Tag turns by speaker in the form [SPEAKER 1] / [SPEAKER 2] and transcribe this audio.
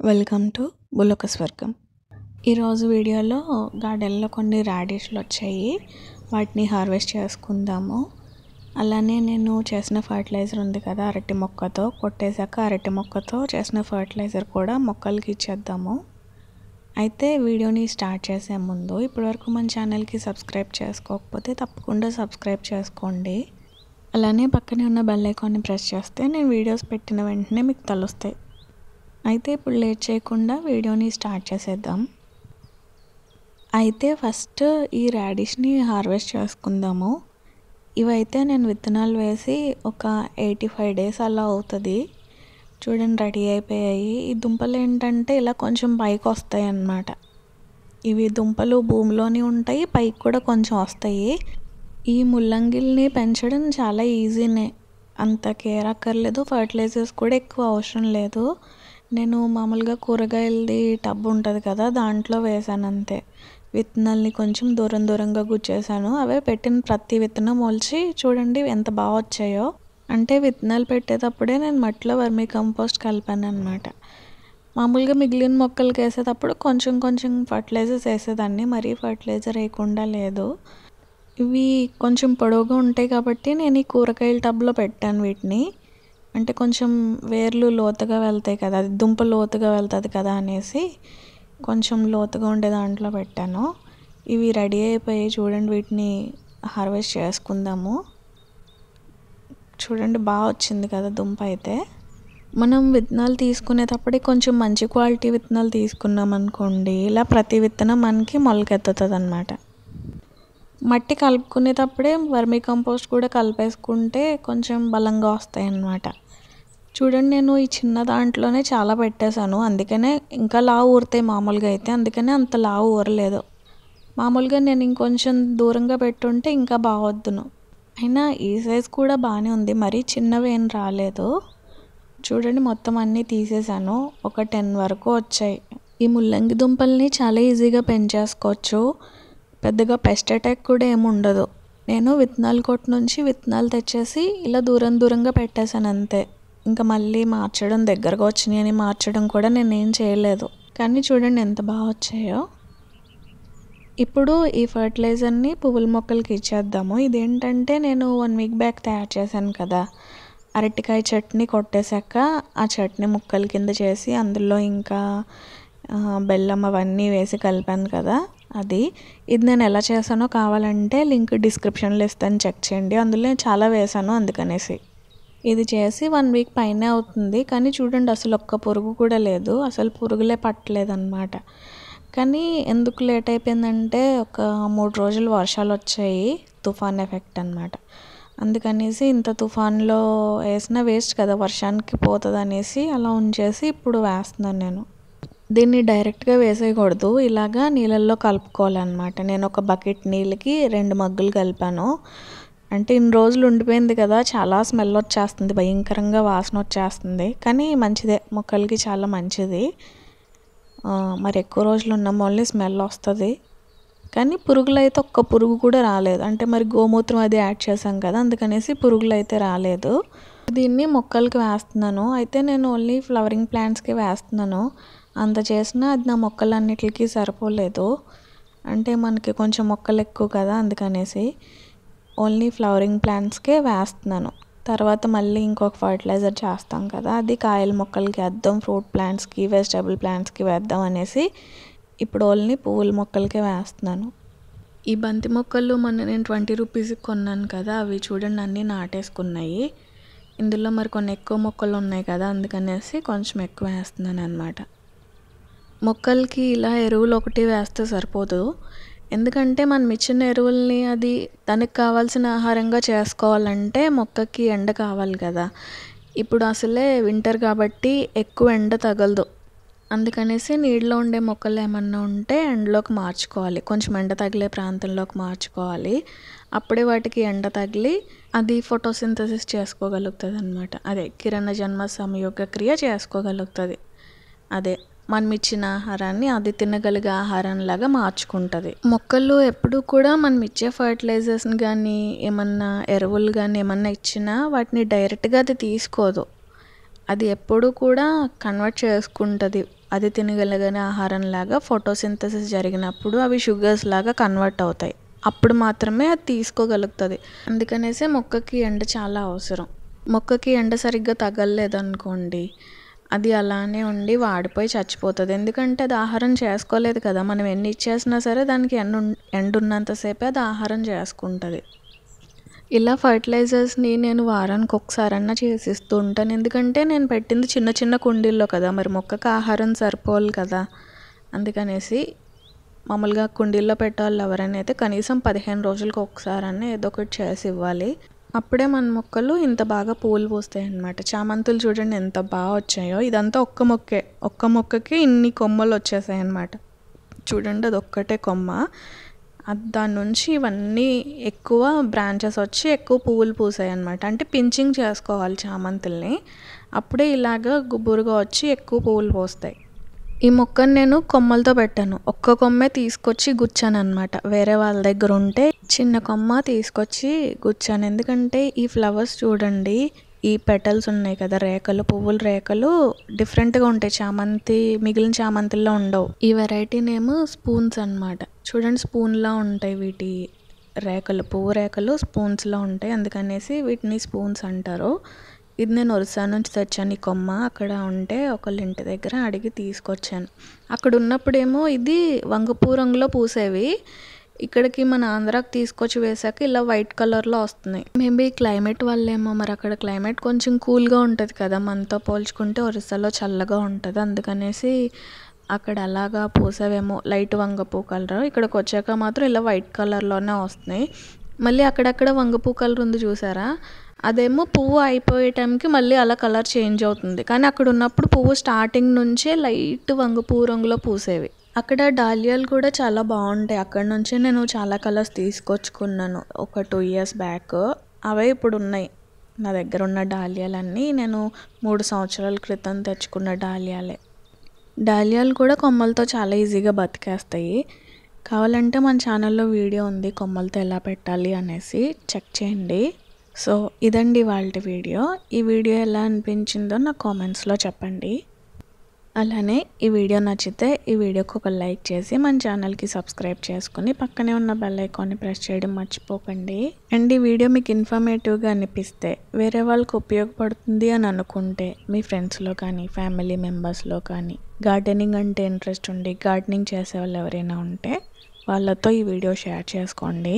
[SPEAKER 1] Welcome to బుల్లొక స్వర్గం. ఈరోజు వీడియోలో గార్డెన్లో కొన్ని రాడిష్లు వచ్చాయి, వాటిని హార్వెస్ట్ చేసుకుందాము. అలానే నేను చేసిన ఫర్టిలైజర్ ఉంది కదా, అరటి మొక్కతో కొట్టేశాక అరటి మొక్కతో చేసిన ఫర్టిలైజర్ కూడా మొక్కలకి ఇచ్చేద్దాము. అయితే వీడియోని స్టార్ట్ చేసే ముందు ఇప్పటివరకు మన ఛానల్కి సబ్స్క్రైబ్ చేసుకోకపోతే తప్పకుండా సబ్స్క్రైబ్ చేసుకోండి. అలానే పక్కనే ఉన్న బెల్ ఐకాన్ని ప్రెస్ చేస్తే నేను వీడియోస్ పెట్టిన వెంటనే మీకు తెలుస్తాయి. అయితే ఇప్పుడు లేట్ చేయకుండా వీడియోని స్టార్ట్ చేసేద్దాం. అయితే ఫస్ట్ ఈ రాడిష్ని హార్వెస్ట్ చేసుకుందాము. ఇవైతే నేను విత్తనాలు వేసి ఒక 85 days అలా అవుతుంది. చూడండి రెడీ అయిపోయాయి. ఈ దుంపలు ఏంటంటే ఇలా కొంచెం పైకి వస్తాయి అన్నమాట. ఇవి దుంపలు భూమిలోనే ఉంటాయి, పైకి కూడా కొంచెం వస్తాయి. ఈ ముల్లంగిల్ని పెంచడం చాలా ఈజీనే, అంత కేర్ అక్కర్లేదు, ఫర్టిలైజర్స్ కూడా ఎక్కువ అవసరం లేదు. నేను మామూలుగా కూరగాయలది టబ్ ఉంటుంది కదా, దాంట్లో వేసాను అంతే. విత్తనాల్ని కొంచెం దూరంగా గుచ్చేసాను. అవే పెట్టిన ప్రతి విత్తనం మొలిచి చూడండి ఎంత బాగా వచ్చాయో. అంటే విత్తనాలు పెట్టేటప్పుడే నేను మట్టిలో వర్మీ కంపోస్ట్ కలిపాను అనమాట. మామూలుగా మిగిలిన మొక్కలకి వేసేటప్పుడు కొంచెం ఫర్టిలైజర్స్ వేసేదాన్ని, మరీ ఫర్టిలైజర్ వేయకుండా లేదు. ఇవి కొంచెం పొడవుగా ఉంటాయి కాబట్టి నేను ఈ కూరగాయల టబ్లో పెట్టాను వీటిని. అంటే కొంచెం వేర్లు లోతుగా వెళ్తాయి కదా, అది దుంప లోతుగా వెళ్తుంది కదా అనేసి కొంచెం లోతుగా ఉండే దాంట్లో పెట్టాను. ఇవి రెడీ అయిపోయి చూడండి, వీటిని హార్వెస్ట్ చేసుకుందాము. చూడండి బాగా వచ్చింది కదా దుంప. అయితే మనం విత్తనాలు తీసుకునేటప్పుడే కొంచెం మంచి క్వాలిటీ విత్తనాలు తీసుకున్నాం అనుకోండి, ఇలా ప్రతి విత్తనం మనకి మొలకెత్తుతుంది అన్నమాట. మట్టి కలుపుకునేటప్పుడే వర్మీ కంపోస్ట్ కూడా కలిపేసుకుంటే కొంచెం బలంగా వస్తాయి అన్నమాట. చూడండి నేను ఈ చిన్న దాంట్లోనే చాలా పెట్టేశాను, అందుకనే ఇంకా లావు ఊరుతాయి మామూలుగా అయితే, అందుకనే అంత లావు ఊరలేదు. మామూలుగా నేను ఇంకొంచెం దూరంగా పెట్టుంటే ఇంకా బాగొద్దును. అయినా ఈ సైజ్ కూడా బాగానే ఉంది, మరీ చిన్నవి ఏం రాలేదు. చూడండి మొత్తం అన్నీ తీసేసాను, ఒక 10 వరకు వచ్చాయి. ఈ ముల్లంగి దుంపల్ని చాలా ఈజీగా పెంచేసుకోవచ్చు, పెద్దగా పెస్ట్ అటాక్ కూడా ఏమి ఉండదు. నేను విత్తనాల కొట్టు నుంచి విత్తనాలు తెచ్చేసి ఇలా దూరంగా పెట్టేశాను అంతే. ఇంకా మళ్ళీ మార్చడం, దగ్గరగా వచ్చినాయి అని మార్చడం కూడా నేనేం చేయలేదు. కానీ చూడండి ఎంత బాగా వచ్చాయో. ఇప్పుడు ఈ ఫర్టిలైజర్ని పువ్వుల మొక్కలకి ఇచ్చేద్దాము. ఇదేంటంటే నేను 1 week బ్యాక్ తయారు చేశాను కదా, అరటికాయ చట్నీ కొట్టేశాక ఆ చట్నీ ముక్కల కింద చేసి అందులో ఇంకా బెల్లం అవన్నీ వేసి కలిపాను కదా, ఇది నేను ఎలా చేశానో కావాలంటే లింక్ డిస్క్రిప్షన్లో ఇస్తాను, చెక్ చేయండి. అందులో చాలా వేసాను అందుకనేసి. ఇది చేసి 1 week పైనే అవుతుంది, కానీ చూడండి అసలు ఒక్క పురుగు కూడా లేదు, అసలు పురుగులే పట్టలేదు అన్నమాట. కానీ ఎందుకు లేట్ అయిపోయిందంటే ఒక 3 రోజులు వర్షాలు వచ్చాయి, తుఫాన్ ఎఫెక్ట్ అన్నమాట. అందుకనేసి ఇంత తుఫాన్లో వేసిన వేస్ట్ కదా, వర్షానికి పోతుంది అనేసి అలా ఉంచేసి ఇప్పుడు వేస్తున్నాను నేను. దీన్ని డైరెక్ట్గా వేసేయకూడదు, ఇలాగా నీళ్ళల్లో కలుపుకోవాలన్నమాట. నేను ఒక బకెట్ నీళ్ళకి 2 మగ్గులు కలిపాను. అంటే ఇన్ని రోజులు ఉండిపోయింది కదా, చాలా స్మెల్ వచ్చేస్తుంది, భయంకరంగా వాసన వచ్చేస్తుంది. కానీ మంచిదే, మొక్కలకి చాలా మంచిది. మరి ఎక్కువ రోజులు ఉన్న మళ్ళీ స్మెల్ వస్తుంది. కానీ పురుగులు అయితే ఒక్క పురుగు కూడా రాలేదు. అంటే మరి గోమూత్రం అది యాడ్ చేసాం కదా, అందుకనేసి పురుగులు అయితే రాలేదు. దీన్ని మొక్కలకి వేస్తున్నాను. అయితే నేను ఓన్లీ ఫ్లవరింగ్ ప్లాంట్స్కి వేస్తున్నాను. అంత చేసినా అది నా మొక్కలన్నిటికీ సరిపోలేదు. అంటే మనకి కొంచెం మొక్కలు ఎక్కువ కదా, అందుకనేసి ఓన్లీ ఫ్లవరింగ్ ప్లాంట్స్కే వేస్తున్నాను. తర్వాత మళ్ళీ ఇంకొక ఫర్టిలైజర్ చేస్తాం కదా, అది కాయల మొక్కలకి వేద్దాం, ఫ్రూట్ ప్లాంట్స్కి, వెజిటబుల్ ప్లాంట్స్కి వేద్దాం అనేసి ఇప్పుడు ఓన్లీ పువ్వుల మొక్కలకే వేస్తున్నాను. ఈ బంతి మొక్కలు మొన్న నేను 20 రూపీస్కి కొన్నాను కదా, అవి చూడండి అన్నీ నాటేసుకున్నాయి. ఇందులో మరి కొన్ని ఎక్కువ మొక్కలు ఉన్నాయి కదా, అందుకనేసి కొంచెం ఎక్కువ వేస్తున్నాను అన్నమాట. మొక్కలకి ఇలా ఎరువులు ఒకటి వేస్తే సరిపోదు, ఎందుకంటే మనం ఇచ్చిన ఎరువుల్ని అది దానికి కావాల్సిన ఆహారంగా చేసుకోవాలంటే మొక్కకి ఎండ కావాలి కదా. ఇప్పుడు అసలే వింటర్ కాబట్టి ఎక్కువ ఎండ తగలదు, అందుకనేసి నీళ్ళలో ఉండే మొక్కలు ఏమన్నా ఉంటే ఎండలోకి మార్చుకోవాలి, కొంచెం ఎండ తగిలే ప్రాంతంలోకి మార్చుకోవాలి. అప్పుడే వాటికి ఎండ తగిలి అది ఫోటోసింథసిస్ చేసుకోగలుగుతుంది అన్నమాట. అదే కిరణ జన్మ సంయోగ క్రియ చేసుకోగలుగుతుంది. అదే మనం ఇచ్చిన ఆహారాన్ని అది తినగలిగే ఆహారంలాగా మార్చుకుంటుంది. మొక్కలు ఎప్పుడు కూడా మనం ఇచ్చే ఫర్టిలైజర్స్ని కానీ ఏమన్నా ఎరువులు కానీ ఏమన్నా ఇచ్చినా వాటిని డైరెక్ట్గా అది తీసుకోదు, అది ఎప్పుడు కూడా కన్వర్ట్ చేసుకుంటుంది అది తినగలిగిన ఆహారంలాగా ఫోటోసింథసిస్ జరిగినప్పుడు అవి షుగర్స్ లాగా కన్వర్ట్ అవుతాయి. అప్పుడు మాత్రమే అది తీసుకోగలుగుతుంది. అందుకనేసే మొక్కకి ఎండ చాలా అవసరం. మొక్కకి ఎండ సరిగ్గా తగలలేదనుకోండి, అది అలానే ఉండి వాడిపోయి చచ్చిపోతుంది. ఎందుకంటే అది ఆహారం చేసుకోలేదు కదా. మనం ఎన్ని ఇచ్చేసినా సరే దానికి ఎండ ఉన్నంతసేపే అది ఆహారం చేసుకుంటుంది. ఇలా ఫర్టిలైజర్స్ని నేను వారానికి ఒకసారన్నా చేసిస్తూ ఉంటాను. ఎందుకంటే నేను పెట్టింది చిన్న చిన్న కుండీల్లో కదా, మరి మొక్కకి ఆహారం సరిపోవాలి కదా. అందుకనేసి మామూలుగా కుండీల్లో పెట్టేవాళ్ళు ఎవరైనా అయితే కనీసం 15 రోజులకు ఒకసారన్నా ఏదో ఒకటి చేసి ఇవ్వాలి. అప్పుడే మన మొక్కలు ఇంత బాగా పూలు పూస్తాయి అన్నమాట. చామంతులు చూడండి ఎంత బాగా వచ్చాయో. ఇదంతా ఒక్క మొక్కకి ఇన్ని కొమ్మలు వచ్చేసాయి అన్నమాట. చూడండి అది ఒక్కటే కొమ్మ, దాని నుంచి ఇవన్నీ ఎక్కువ బ్రాంచెస్ వచ్చి ఎక్కువ పువ్వులు పూసాయి అన్నమాట. అంటే పించింగ్ చేసుకోవాలి చామంతుల్ని, అప్పుడే ఇలాగా గుబురుగా వచ్చి ఎక్కువ పువ్వులు పూస్తాయి. ఈ మొక్కను నేను కొమ్మలతో పెట్టాను. ఒక్క కొమ్మే తీసుకొచ్చి గుచ్చాను అనమాట. వేరే వాళ్ళ దగ్గర ఉంటే చిన్న కొమ్మ తీసుకొచ్చి గుచ్చాను. ఎందుకంటే ఈ ఫ్లవర్స్ చూడండి, ఈ పెటల్స్ ఉన్నాయి కదా, రేఖలు, పువ్వుల రేఖలు డిఫరెంట్గా ఉంటాయి. మిగిలిన చామంతుల్లో ఉండవు. ఈ వెరైటీ నేమ్ స్పూన్స్ అనమాట. చూడండి స్పూన్లా ఉంటాయి వీటి రేఖలు, పువ్వు రేఖలు స్పూన్స్లో ఉంటాయి. అందుకనేసి వీటిని స్పూన్స్ అంటారు. ఇది నేను ఒరిస్సా నుంచి తెచ్చాను. ఈ కొమ్మ అక్కడ ఉంటే ఒకళ్ళ ఇంటి దగ్గర అడిగి తీసుకొచ్చాను. అక్కడ ఉన్నప్పుడేమో ఇది వంగపూ రంగులో పూసేవి. ఇక్కడికి మన ఆంధ్రాకి తీసుకొచ్చి వేసాక ఇలా వైట్ కలర్లో వస్తున్నాయి. మేబీ క్లైమేట్ వల్లేమో, మరి అక్కడ క్లైమేట్ కొంచెం కూల్గా ఉంటుంది కదా, మనతో పోల్చుకుంటే ఒరిస్సాలో చల్లగా ఉంటుంది. అందుకనేసి అక్కడ అలాగా పూసేవేమో లైట్ వంగపూ కలర్. ఇక్కడికి వచ్చాక మాత్రం ఇలా వైట్ కలర్లోనే వస్తున్నాయి. మళ్ళీ అక్కడక్కడ వంగపూ కలర్ ఉంది చూసారా, అదేమో పువ్వు అయిపోయే టైంకి మళ్ళీ అలా కలర్ చేంజ్ అవుతుంది. కానీ అక్కడ ఉన్నప్పుడు పువ్వు స్టార్టింగ్ నుంచే లైట్ వంగపూ రంగులో పూసేవి. అక్కడ డాలియాలు కూడా చాలా బాగుంటాయి. అక్కడ నుంచే నేను చాలా కలర్స్ తీసుకొచ్చుకున్నాను ఒక 2 years బ్యాక్. అవే ఇప్పుడు ఉన్నాయి నా దగ్గర ఉన్న డాలియాలన్నీ. నేను 3 సంవత్సరాల క్రితం తెచ్చుకున్న డాలియాలే. డాలియాలు కూడా కొమ్మలతో చాలా ఈజీగా బతికేస్తాయి. కావాలంటే మన ఛానల్లో వీడియో ఉంది కొమ్మలతో ఎలా పెట్టాలి అనేసి, చెక్ చేయండి. సో ఇదండి వాళ్ళ వీడియో. ఈ వీడియో ఎలా అనిపించిందో నాకు కామెంట్స్లో చెప్పండి. అలానే ఈ వీడియో నచ్చితే ఈ వీడియోకి ఒక లైక్ చేసి మన ఛానల్కి సబ్స్క్రైబ్ చేసుకుని పక్కనే ఉన్న బెల్ ఐకాన్ని ప్రెస్ చేయడం మర్చిపోకండి. అండ్ ఈ వీడియో మీకు ఇన్ఫర్మేటివ్గా అనిపిస్తే, వేరే వాళ్ళకి ఉపయోగపడుతుంది అని అనుకుంటే మీ ఫ్రెండ్స్లో కానీ ఫ్యామిలీ మెంబర్స్లో కానీ గార్డెనింగ్ అంటే ఇంట్రెస్ట్ ఉండి గార్డెనింగ్ చేసే వాళ్ళు ఎవరైనా ఉంటే వాళ్ళతో ఈ వీడియో షేర్ చేసుకోండి.